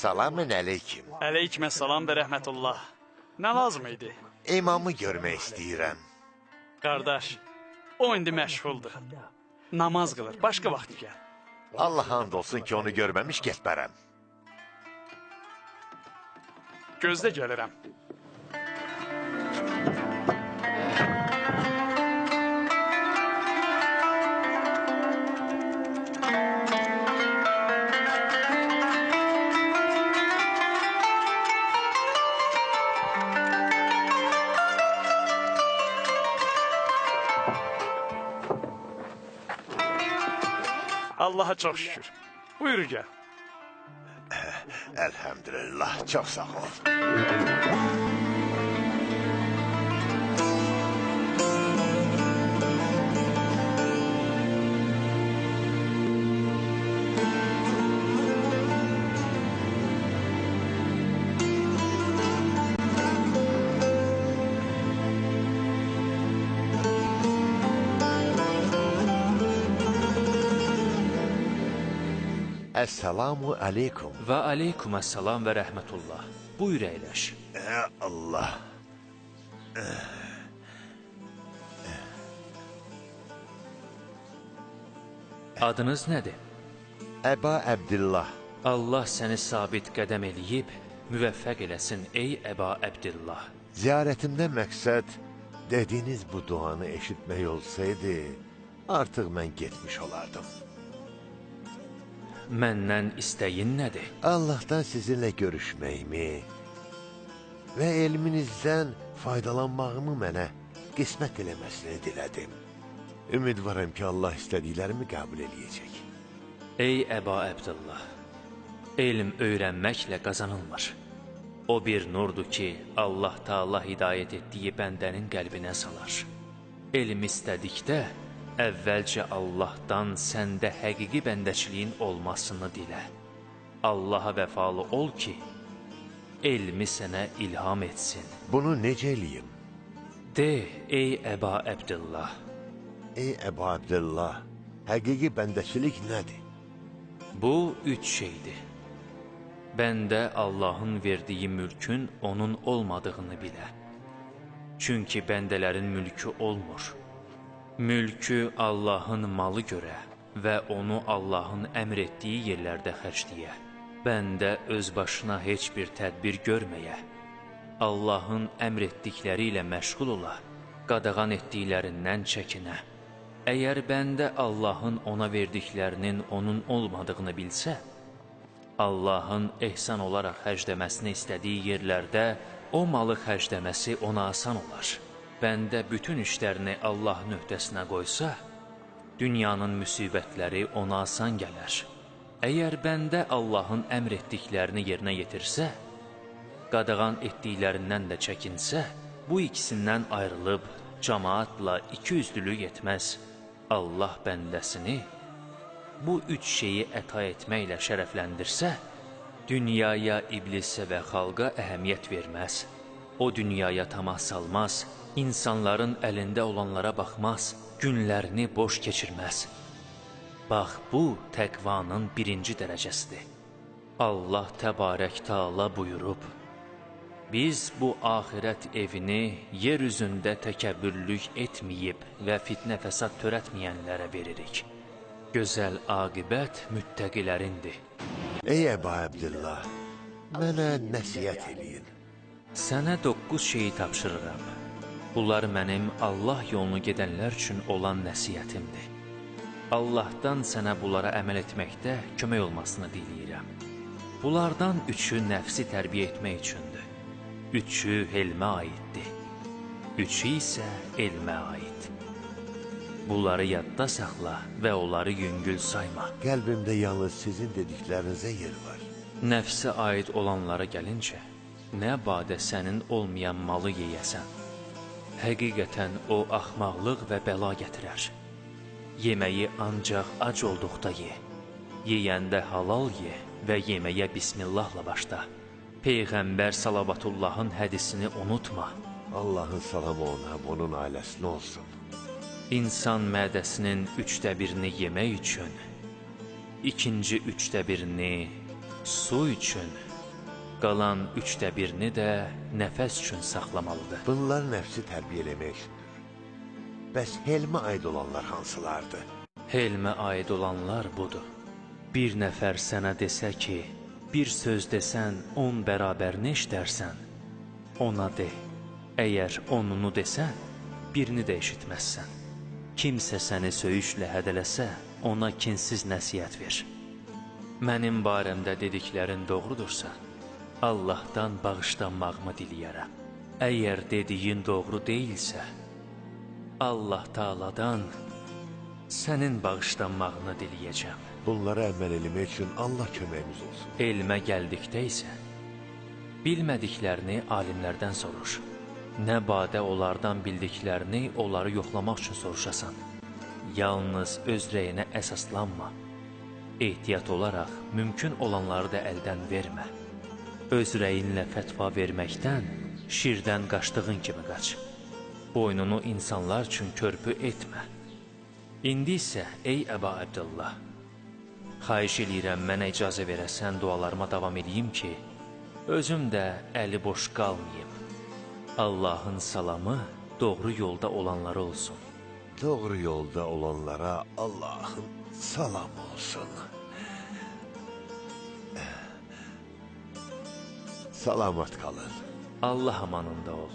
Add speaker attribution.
Speaker 1: Salamün aleyküm.
Speaker 2: Aleykümselam ve rahmetullah. Ne lazım idi?
Speaker 1: İmamı görmək istəyirəm.
Speaker 2: Kardeş, o indi məşğuldur. Namaz kılır, başka vakti gel.
Speaker 1: Allah hamd olsun ki onu görməmiş getmərəm.
Speaker 2: Gözde gelirəm. Allah'a çok şükür. Buyur gel.
Speaker 1: Elhamdülillah, çox sağ ol. Esselamu aleyküm.
Speaker 3: Və aleykümselam və rəhmətullah. Buyur əyləş.
Speaker 1: Allah.
Speaker 3: Adınız nədir?
Speaker 1: Əba Əbdillah.
Speaker 3: Allah səni sabit qədəm eləyib, müvəffəq eləsin ey Əba Əbdillah.
Speaker 1: Ziyarətimdə məqsəd dediyiniz bu duanı eşitmək olsaydı, artıq mən getmiş olardım.
Speaker 3: Məndən istəyin nədir?
Speaker 1: Allahdan sizinlə görüşməyimi və elminizdən faydalanmağımı mənə qismət eləməsini dilədim. Ümidvaram ki, Allah istədiklərimi qəbul eləyəcək.
Speaker 3: Ey Əba Əbdillah, elm öyrənməklə qazanılmır. O bir nurdur ki, Allah Taala hidayət etdiyi bəndənin qəlbinə salar. Elm istədikdə, əvvəlcə Allahdan səndə həqiqi bəndəçiliyin olmasını dilə. Allaha vəfalı ol ki, elmi sənə ilham etsin.
Speaker 1: Bunu necə eləyim?
Speaker 3: De, ey Əba Əbdillah.
Speaker 1: Ey Əba Əbdillah, həqiqi bəndəçilik nədir?
Speaker 3: Bu üç şeydir. Bəndə Allahın verdiyi mülkün onun olmadığını bilə. Çünki bəndələrin mülkü olmur. Mülkü Allahın malı görə və onu Allahın əmr etdiyi yerlərdə xərcləyə. Bəndə öz başına heç bir tədbir görməyə. Allahın əmr etdikləri ilə məşğul ola, qadağan etdiklərindən çəkinə. Əgər bəndə Allahın ona verdiklərinin onun olmadığını bilsə, Allahın ehsan olaraq xərcləməsini istədiyi yerlərdə o malı xərcləməsi ona asan olar. Bəndə bütün işlərini Allahın öhdəsinə qoysa, dünyanın müsibətləri ona asan gələr. Əgər bəndə Allahın əmr etdiklərini yerinə yetirsə, qadağan etdiklərindən də çəkinsə, bu ikisindən ayrılıb cəmaatla ikiyüzlülük etməz. Allah bəndəsini bu üç şeyi əta etməklə şərəfləndirsə, dünyaya, iblisə və xalqa əhəmiyyət verməz. O dünyaya tamah salmaz, insanların əlində olanlara baxmaz, günlərini boş keçirməz. Bax, bu təqvanın birinci dərəcəsidir. Allah Təbarək Taala buyurub, biz bu axirət evini yer üzündə təkəbbürlük etməyib və fitnə fəsad törətməyənlərə veririk. Gözəl aqibət müttəqilərindir.
Speaker 1: Ey Əba Əbdillah, mənə nəsiyyət eləyin.
Speaker 3: Sənə 9 şeyi tapşırıram. Bunlar mənim Allah yolunu gedənlər üçün olan nəsiyyətimdir. Allahdan sənə bunlara əməl etməkdə kömək olmasını diləyirəm. Bunlardan 3-ü nəfsi tərbiyə etmək üçündür. 3-ü elmə aiddir. 3-ü isə elmə aid. Bunları yadda saxla və onları yüngül sayma.
Speaker 1: Qəlbimdə yalnız sizin dediklərinizə yer var.
Speaker 3: Nəfsə aid olanlara gəlincə, nə badə sənin olmayan malı yeyəsən. Həqiqətən o axmaqlıq və bəla gətirər. Yeməyi ancaq ac olduqda ye. Yeyəndə halal ye və yeməyə bismillahla başla. Peyğəmbər Salavatullahın hədisini unutma.
Speaker 1: Allahın salamı ona, onun ailəsinə olsun.
Speaker 3: İnsan mədəsinin 1/3 yemək üçün, ikinci 1/3 su üçün Qalan 1/3-ni də nəfəs üçün saxlamalıdır.
Speaker 1: Bunlar nəfsi tərbiyələmək üçündür. Bəs helmə aid olanlar hansılardır?
Speaker 3: Helmə aid olanlar budur. Bir nəfər sənə desə ki, bir söz desən 10 bərabərini eşidərsən, ona de. Əgər 10-unu desən, birini də eşitməzsən. Kimsə səni söyüşlə hədələsə, ona kinsiz nəsihət ver. Mənim barəmdə dediklərin doğrudursa, Allahdan bağışlanmağımı diləyərəm. Əgər dediyin doğru deyilsə, Allah Taala'dan sənin bağışlanmağını diləyəcəm.
Speaker 1: Bunlara əməl eləmək üçün Allah köməyimiz olsun.
Speaker 3: Elmə gəldikdə isə, bilmədiklərini alimlərdən soruş. Nə badə onlardan bildiklərini onları yoxlamaq üçün soruşasan. Yalnız öz rəyinə əsaslanma. Ehtiyat olaraq mümkün olanları da əldən vermə. Öz rəyinlə fətva verməkdən, şirdən qaçdığın kimi qaç. Boynunu insanlar üçün körpü etmə. İndi isə, ey Əba Əbdəllah, xahiş eləyirəm mənə icazə verəsən dualarıma davam edeyim ki, özüm də əli boş qalmayayım. Allahın salamı doğru yolda olanlara olsun.
Speaker 1: Doğru yolda olanlara Allah'ın salam olsun. Salamat kalın.
Speaker 3: Allah amanında ol.